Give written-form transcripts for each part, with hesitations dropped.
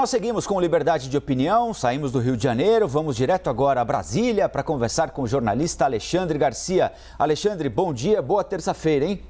nós seguimos com liberdade de opinião, saímos do Rio de Janeiro, vamos direto agora a Brasília para conversar com o jornalista Alexandre Garcia. Alexandre, bom dia, boa terça-feira, hein?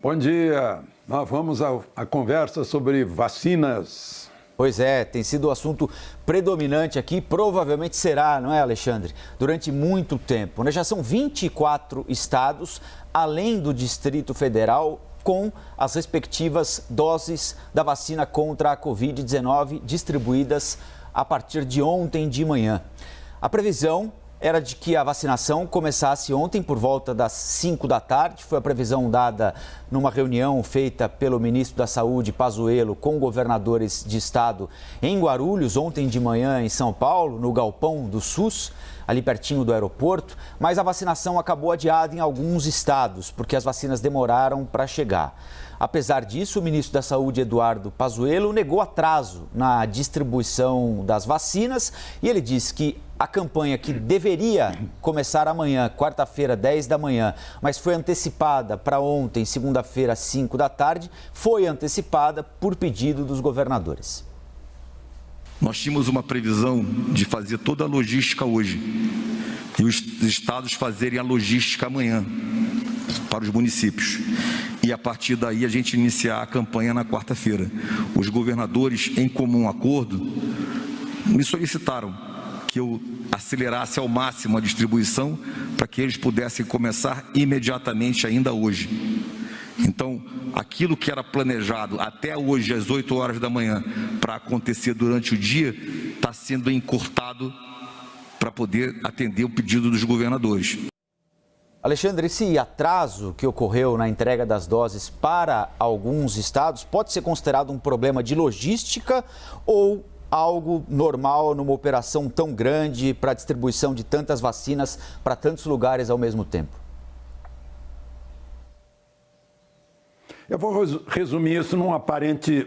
Bom dia, nós vamos à conversa sobre vacinas. Pois é, tem sido o assunto predominante aqui, provavelmente será, não é, Alexandre? Durante muito tempo, né? Já são 24 estados, além do Distrito Federal, com as respectivas doses da vacina contra a Covid-19 distribuídas a partir de ontem de manhã. A previsão era de que a vacinação começasse ontem por volta das 5 da tarde. Foi a previsão dada numa reunião feita pelo ministro da Saúde, Pazuello, com governadores de estado em Guarulhos, ontem de manhã em São Paulo, no galpão do SUS, ali pertinho do aeroporto. Mas a vacinação acabou adiada em alguns estados, porque as vacinas demoraram para chegar. Apesar disso, o ministro da Saúde, Eduardo Pazuello, negou atraso na distribuição das vacinas e ele disse que a campanha que deveria começar amanhã, quarta-feira, 10 da manhã, mas foi antecipada para ontem, segunda-feira, 5 da tarde, foi antecipada por pedido dos governadores. Nós tínhamos uma previsão de fazer toda a logística hoje e os estados fazerem a logística amanhã para os municípios. E a partir daí a gente iniciar a campanha na quarta-feira. Os governadores, em comum acordo, me solicitaram que eu acelerasse ao máximo a distribuição para que eles pudessem começar imediatamente ainda hoje. Então, aquilo que era planejado até hoje, às 8 horas da manhã, para acontecer durante o dia, está sendo encurtado para poder atender o pedido dos governadores. Alexandre, esse atraso que ocorreu na entrega das doses para alguns estados pode ser considerado um problema de logística ou algo normal numa operação tão grande para a distribuição de tantas vacinas para tantos lugares ao mesmo tempo? Eu vou resumir isso num aparente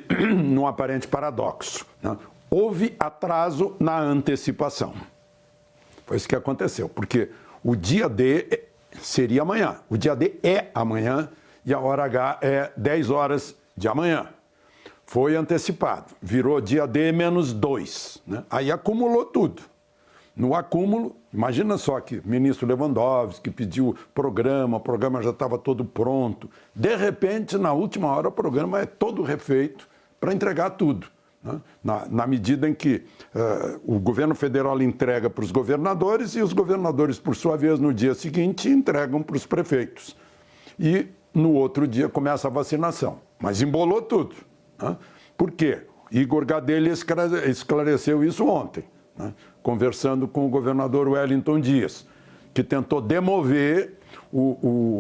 paradoxo, né? Houve atraso na antecipação. Foi isso que aconteceu, porque o dia D seria amanhã. O dia D é amanhã e a hora H é 10 horas de amanhã. Foi antecipado, virou dia D menos 2, né? Aí acumulou tudo. No acúmulo, imagina só que o ministro Lewandowski pediu o programa já estava todo pronto. De repente, na última hora, o programa é todo refeito para entregar tudo, né? Na medida em que o governo federal entrega para os governadores e os governadores, por sua vez, no dia seguinte, entregam para os prefeitos. E no outro dia começa a vacinação. Mas embolou tudo, né? Por quê? Igor Gadelha esclareceu isso ontem, né? Conversando com o governador Wellington Dias, que tentou demover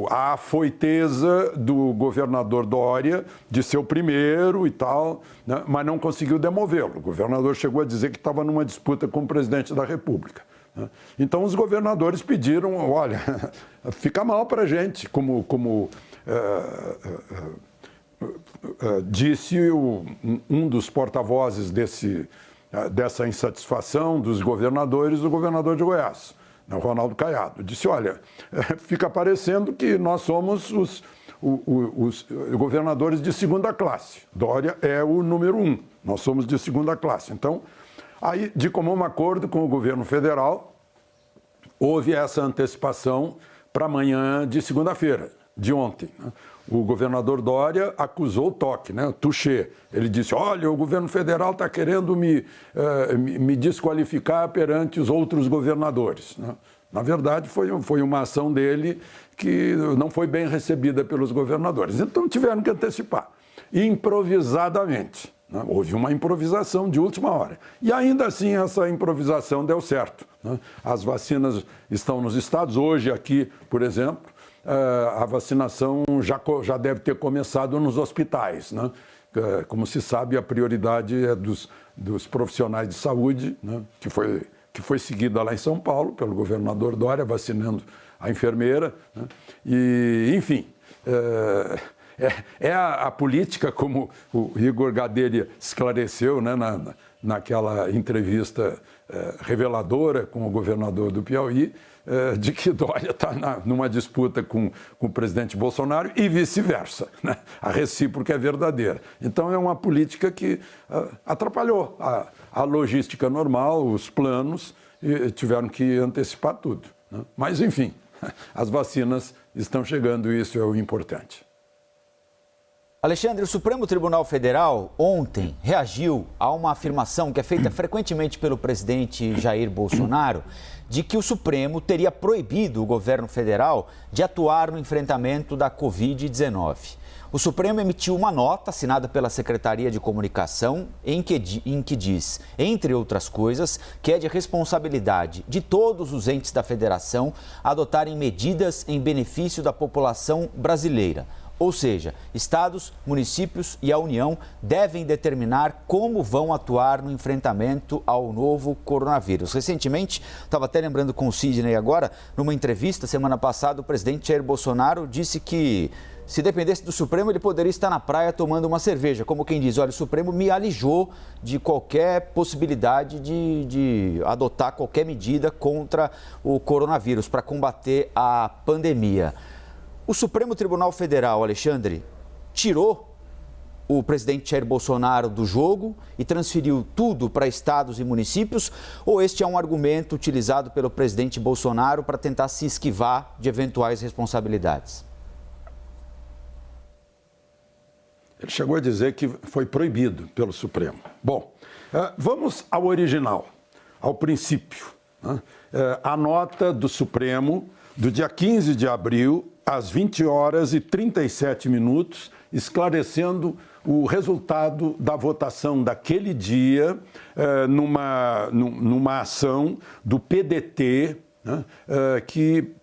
a afoiteza do governador Dória de ser o primeiro e tal, né? Mas não conseguiu demovê-lo. O governador chegou a dizer que estava numa disputa com o presidente da República, né? Então os governadores pediram, olha, fica mal para a gente, como disse um dos porta-vozes dessa insatisfação dos governadores, o governador de Goiás, Ronaldo Caiado, disse, olha, fica parecendo que nós somos os governadores de segunda classe. Dória é o número 1, nós somos de segunda classe. Então, aí, de comum acordo com o governo federal, houve essa antecipação para amanhã de segunda-feira, de ontem, né? O governador Dória acusou o toque, né? O touché. Ele disse, olha, o governo federal está querendo me desqualificar perante os outros governadores, né? Na verdade, foi uma ação dele que não foi bem recebida pelos governadores. Então, tiveram que antecipar, improvisadamente, né? Houve uma improvisação de última hora. E ainda assim, essa improvisação deu certo, né? As vacinas estão nos estados. Hoje, aqui, por exemplo, a vacinação já deve ter começado nos hospitais, né? Como se sabe, a prioridade é dos profissionais de saúde, né? que foi seguida lá em São Paulo pelo governador Dória, vacinando a enfermeira, né? E, enfim, a política, como o Igor Gadelha esclareceu, né? Naquela entrevista reveladora com o governador do Piauí, de que Dória está numa disputa com o presidente Bolsonaro e vice-versa, né? A recíproca é verdadeira. Então, é uma política que atrapalhou a logística normal, os planos, e tiveram que antecipar tudo, né? Mas, enfim, as vacinas estão chegando e isso é o importante. Alexandre, o Supremo Tribunal Federal ontem reagiu a uma afirmação que é feita frequentemente pelo presidente Jair Bolsonaro de que o Supremo teria proibido o governo federal de atuar no enfrentamento da Covid-19. O Supremo emitiu uma nota assinada pela Secretaria de Comunicação em que diz, entre outras coisas, que é de responsabilidade de todos os entes da federação adotarem medidas em benefício da população brasileira. Ou seja, estados, municípios e a União devem determinar como vão atuar no enfrentamento ao novo coronavírus. Recentemente, estava até lembrando com o Sidney agora, numa entrevista semana passada, o presidente Jair Bolsonaro disse que se dependesse do Supremo, ele poderia estar na praia tomando uma cerveja. Como quem diz, olha, o Supremo me alijou de qualquer possibilidade de adotar qualquer medida contra o coronavírus, para combater a pandemia. O Supremo Tribunal Federal, Alexandre, tirou o presidente Jair Bolsonaro do jogo e transferiu tudo para estados e municípios? Ou este é um argumento utilizado pelo presidente Bolsonaro para tentar se esquivar de eventuais responsabilidades? Ele chegou a dizer que foi proibido pelo Supremo. Bom, vamos ao original, ao princípio, né? A nota do Supremo do dia 15 de abril, às 20 horas e 37 minutos, esclarecendo o resultado da votação daquele dia numa ação do PDT, né,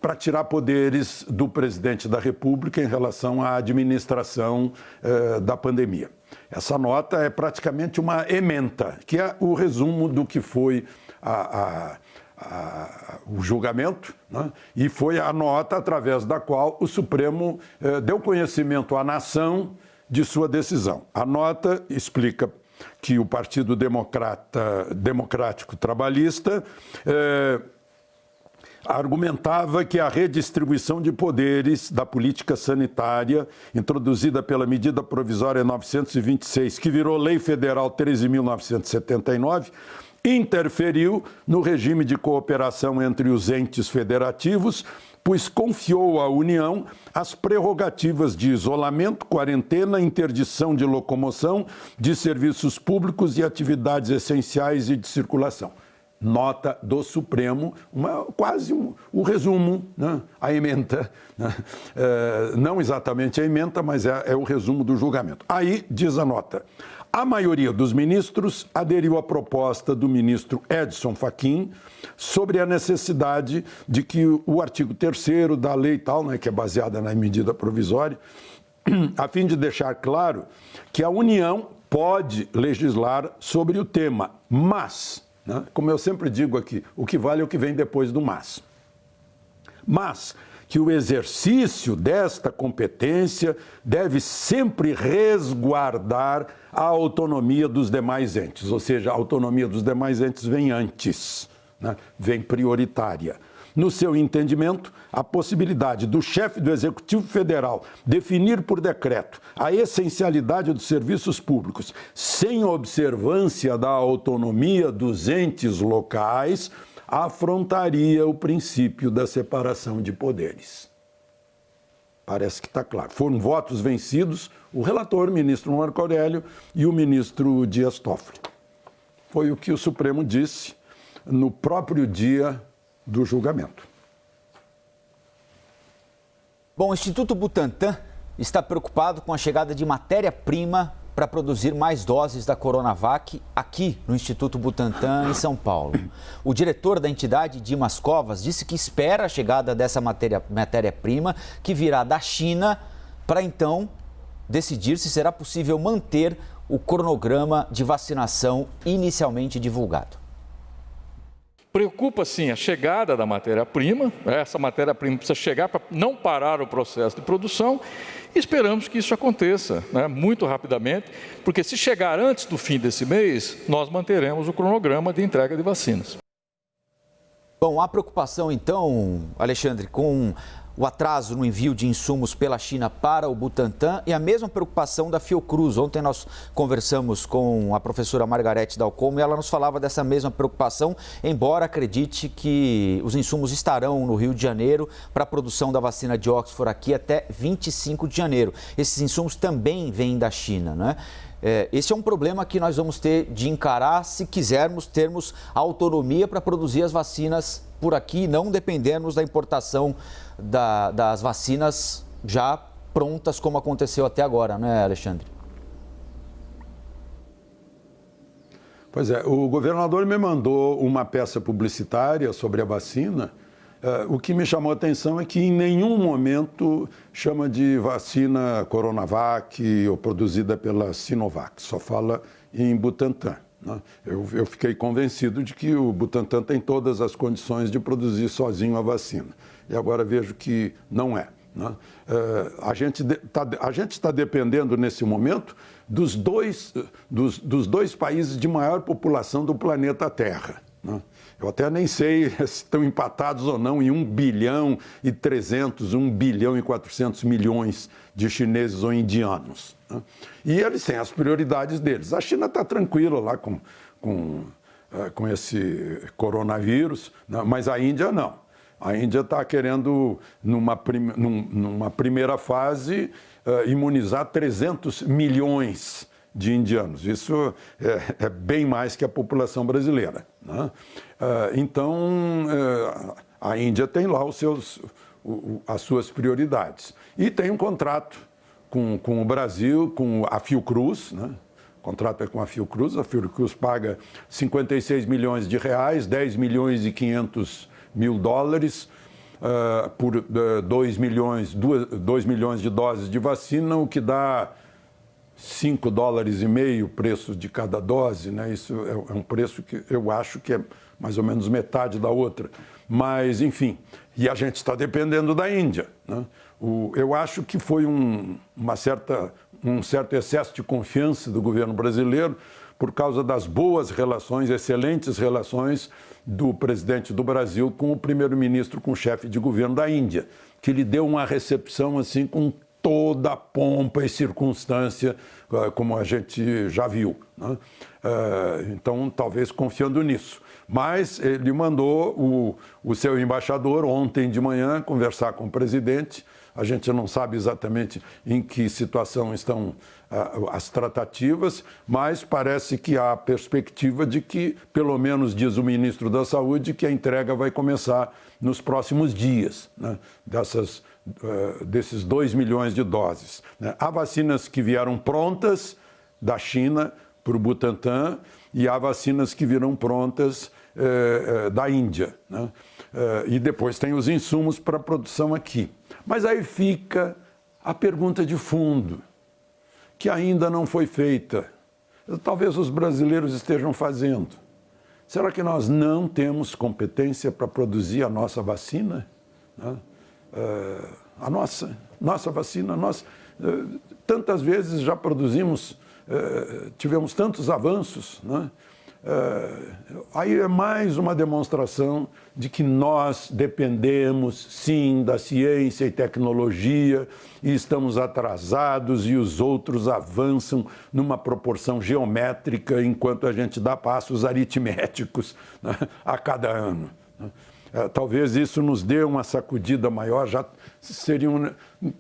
para tirar poderes do presidente da República em relação à administração da pandemia. Essa nota é praticamente uma ementa, que é o resumo do que foi o julgamento, né? E foi a nota através da qual o Supremo deu conhecimento à nação de sua decisão. A nota explica que o Partido Democrático Trabalhista argumentava que a redistribuição de poderes da política sanitária, introduzida pela medida provisória 926, que virou Lei Federal 13.979, interferiu no regime de cooperação entre os entes federativos, pois confiou à União as prerrogativas de isolamento, quarentena, interdição de locomoção, de serviços públicos e atividades essenciais e de circulação. Nota do Supremo, quase o resumo, né? A ementa, né? Não exatamente a ementa, mas é o resumo do julgamento. Aí diz a nota: a maioria dos ministros aderiu à proposta do ministro Edson Fachin sobre a necessidade de que o artigo 3º da lei tal, né, que é baseada na medida provisória, a fim de deixar claro que a União pode legislar sobre o tema, mas, né, como eu sempre digo aqui, o que vale é o que vem depois do mas. Mas que o exercício desta competência deve sempre resguardar a autonomia dos demais entes, ou seja, a autonomia dos demais entes vem antes, né? Vem prioritária. No seu entendimento, a possibilidade do chefe do Executivo Federal definir por decreto a essencialidade dos serviços públicos sem observância da autonomia dos entes locais afrontaria o princípio da separação de poderes. Parece que está claro. Foram votos vencidos o relator, o ministro Marco Aurélio, e o ministro Dias Toffoli. Foi o que o Supremo disse no próprio dia do julgamento. Bom, o Instituto Butantan está preocupado com a chegada de matéria-prima para produzir mais doses da Coronavac aqui no Instituto Butantan, em São Paulo. O diretor da entidade, Dimas Covas, disse que espera a chegada dessa matéria-prima que virá da China para então decidir se será possível manter o cronograma de vacinação inicialmente divulgado. Preocupa, sim, a chegada da matéria-prima. Essa matéria-prima precisa chegar para não parar o processo de produção. E esperamos que isso aconteça, né, muito rapidamente, porque se chegar antes do fim desse mês, nós manteremos o cronograma de entrega de vacinas. Bom, há preocupação então, Alexandre, com o atraso no envio de insumos pela China para o Butantan e a mesma preocupação da Fiocruz. Ontem nós conversamos com a professora Margarete Dalcomo e ela nos falava dessa mesma preocupação, embora acredite que os insumos estarão no Rio de Janeiro para a produção da vacina de Oxford aqui até 25 de janeiro. Esses insumos também vêm da China, né? Esse é um problema que nós vamos ter de encarar se quisermos termos autonomia para produzir as vacinas por aqui e não dependermos da importação das vacinas já prontas, como aconteceu até agora, né, Alexandre? Pois é, o governador me mandou uma peça publicitária sobre a vacina. O que me chamou a atenção é que em nenhum momento chama de vacina Coronavac ou produzida pela Sinovac, só fala em Butantan, né? Eu fiquei convencido de que o Butantan tem todas as condições de produzir sozinho a vacina. E agora vejo que não é, né? A gente está dependendo nesse momento dos dois países de maior população do planeta Terra, né? Eu até nem sei se estão empatados ou não em 1 bilhão e 300, 1 bilhão e 400 milhões de chineses ou indianos, né? E eles têm as prioridades deles. A China está tranquila lá com esse coronavírus, né? Mas a Índia não. A Índia está querendo, numa primeira fase, imunizar 300 milhões de indianos. Isso é bem mais que a população brasileira, né? Então, a Índia tem lá as suas prioridades. E tem um contrato com o Brasil, com a Fiocruz, né? O contrato é com a Fiocruz paga 56 milhões de reais, 10 milhões e 500 mil dólares, por 2 milhões de doses de vacina, o que dá $5,5 o preço de cada dose, né? Isso é um preço que eu acho que é mais ou menos metade da outra. Mas, enfim, e a gente está dependendo da Índia, né? Eu acho que foi um certo excesso de confiança do governo brasileiro por causa das boas relações, excelentes relações do presidente do Brasil com o primeiro-ministro, com o chefe de governo da Índia, que lhe deu uma recepção assim com toda a pompa e circunstância, como a gente já viu, né? Então, talvez confiando nisso. Mas ele mandou o seu embaixador ontem de manhã conversar com o presidente. A gente não sabe exatamente em que situação estão as tratativas, mas parece que há a perspectiva de que, pelo menos diz o ministro da Saúde, que a entrega vai começar nos próximos dias, né? Desses 2 milhões de doses, né? Há vacinas que vieram prontas da China para o Butantan e há vacinas que virão prontas da Índia, né? E depois tem os insumos para a produção aqui. Mas aí fica a pergunta de fundo, que ainda não foi feita. Talvez os brasileiros estejam fazendo. Será que nós não temos competência para produzir a nossa vacina, né? A nossa vacina, nós tantas vezes já produzimos, tivemos tantos avanços, né? Aí é mais uma demonstração de que nós dependemos, sim, da ciência e tecnologia e estamos atrasados e os outros avançam numa proporção geométrica enquanto a gente dá passos aritméticos, né, a cada ano, né? Talvez isso nos dê uma sacudida maior,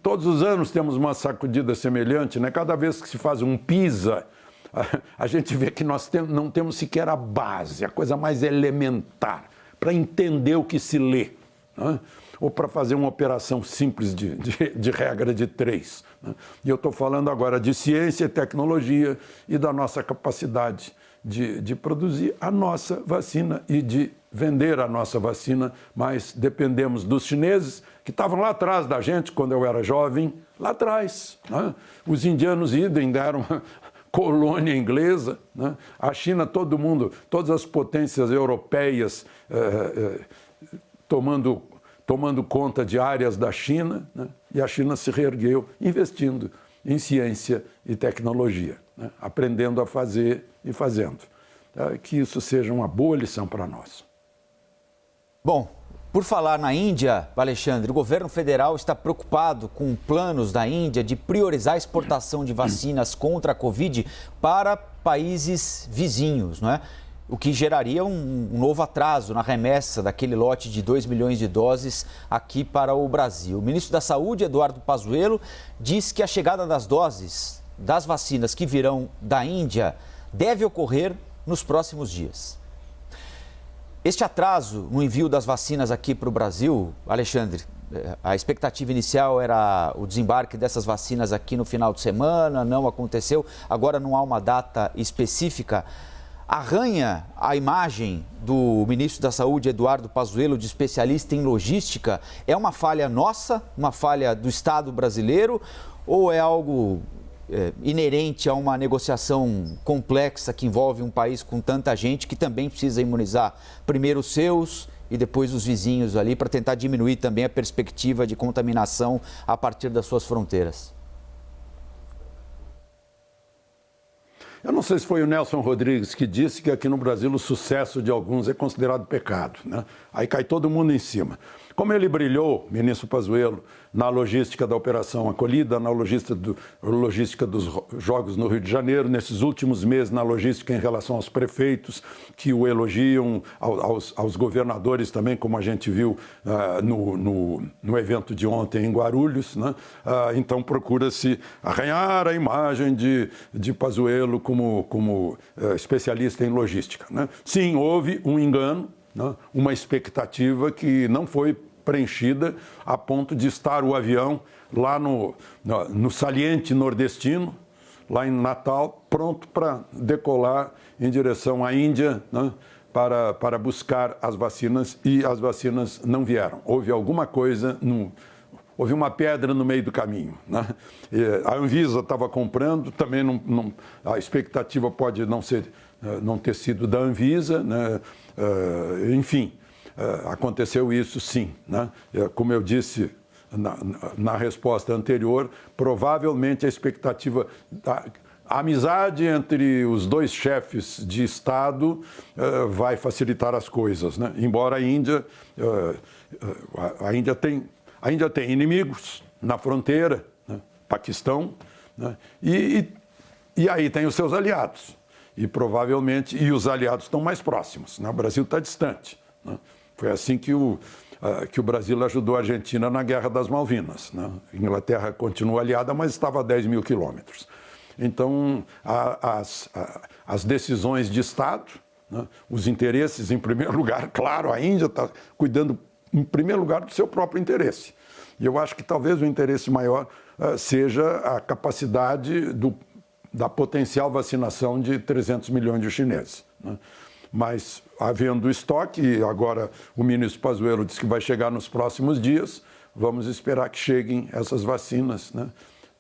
todos os anos temos uma sacudida semelhante, né? Cada vez que se faz um PISA, a gente vê que nós não temos sequer a base, a coisa mais elementar, para entender o que se lê, né? Ou para fazer uma operação simples de regra de 3. Né? E eu estou falando agora de ciência e tecnologia e da nossa capacidade de produzir a nossa vacina e de vender a nossa vacina, mas dependemos dos chineses, que estavam lá atrás da gente quando eu era jovem, lá atrás, né? Os indianos idem deram colônia inglesa, né? A China, todo mundo, todas as potências europeias tomando conta de áreas da China, né? E a China se reergueu investindo em ciência e tecnologia, né? Aprendendo a fazer e fazendo. Que isso seja uma boa lição para nós. Bom, por falar na Índia, Alexandre, o governo federal está preocupado com planos da Índia de priorizar a exportação de vacinas contra a Covid para países vizinhos, não é? O que geraria um novo atraso na remessa daquele lote de 2 milhões de doses aqui para o Brasil. O ministro da Saúde, Eduardo Pazuello, diz que a chegada das doses das vacinas que virão da Índia deve ocorrer nos próximos dias. Este atraso no envio das vacinas aqui para o Brasil, Alexandre, a expectativa inicial era o desembarque dessas vacinas aqui no final de semana, não aconteceu, agora não há uma data específica. Arranha a imagem do ministro da Saúde, Eduardo Pazuello, de especialista em logística. É uma falha nossa, uma falha do Estado brasileiro, ou é algo inerente a uma negociação complexa que envolve um país com tanta gente que também precisa imunizar primeiro os seus e depois os vizinhos ali para tentar diminuir também a perspectiva de contaminação a partir das suas fronteiras? Eu não sei se foi o Nelson Rodrigues que disse que aqui no Brasil o sucesso de alguns é considerado pecado, né? Aí cai todo mundo em cima. Como ele brilhou, ministro Pazuello, na logística da Operação Acolhida, na logística dos Jogos no Rio de Janeiro, nesses últimos meses na logística em relação aos prefeitos que o elogiam, aos governadores também, como a gente viu no evento de ontem em Guarulhos, né? Então procura-se arranhar a imagem de Pazuello como especialista em logística, né? Sim, houve um engano, né? Uma expectativa que não foi preenchida a ponto de estar o avião lá no saliente nordestino, lá em Natal, pronto para decolar em direção à Índia, né? para buscar as vacinas, e as vacinas não vieram. Houve alguma coisa, houve uma pedra no meio do caminho, né? A Anvisa estava comprando, também a expectativa pode não ter sido da Anvisa, né? Enfim, aconteceu isso sim, né? Como eu disse na resposta anterior, provavelmente a expectativa a amizade entre os dois chefes de Estado vai facilitar as coisas, né? Embora a Índia tem inimigos na fronteira, né? Paquistão, né? E aí tem os seus aliados. E provavelmente, os aliados estão mais próximos, né? O Brasil está distante, né? Foi assim que o Brasil ajudou a Argentina na Guerra das Malvinas, né? A Inglaterra continua aliada, mas estava a 10 mil quilômetros. Então, as decisões de Estado, né? Os interesses, em primeiro lugar, claro, a Índia está cuidando, em primeiro lugar, do seu próprio interesse. E eu acho que talvez o interesse maior seja a capacidade da potencial vacinação de 300 milhões de chineses, né? Mas, havendo estoque, agora o ministro Pazuello disse que vai chegar nos próximos dias, vamos esperar que cheguem essas vacinas, né?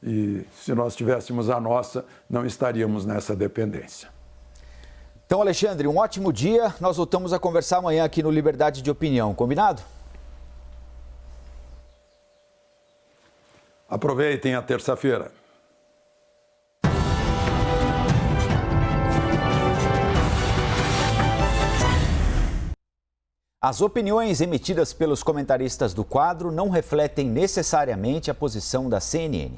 E se nós tivéssemos a nossa, não estaríamos nessa dependência. Então, Alexandre, um ótimo dia. Nós voltamos a conversar amanhã aqui no Liberdade de Opinião. Combinado? Aproveitem a terça-feira. As opiniões emitidas pelos comentaristas do quadro não refletem necessariamente a posição da CNN.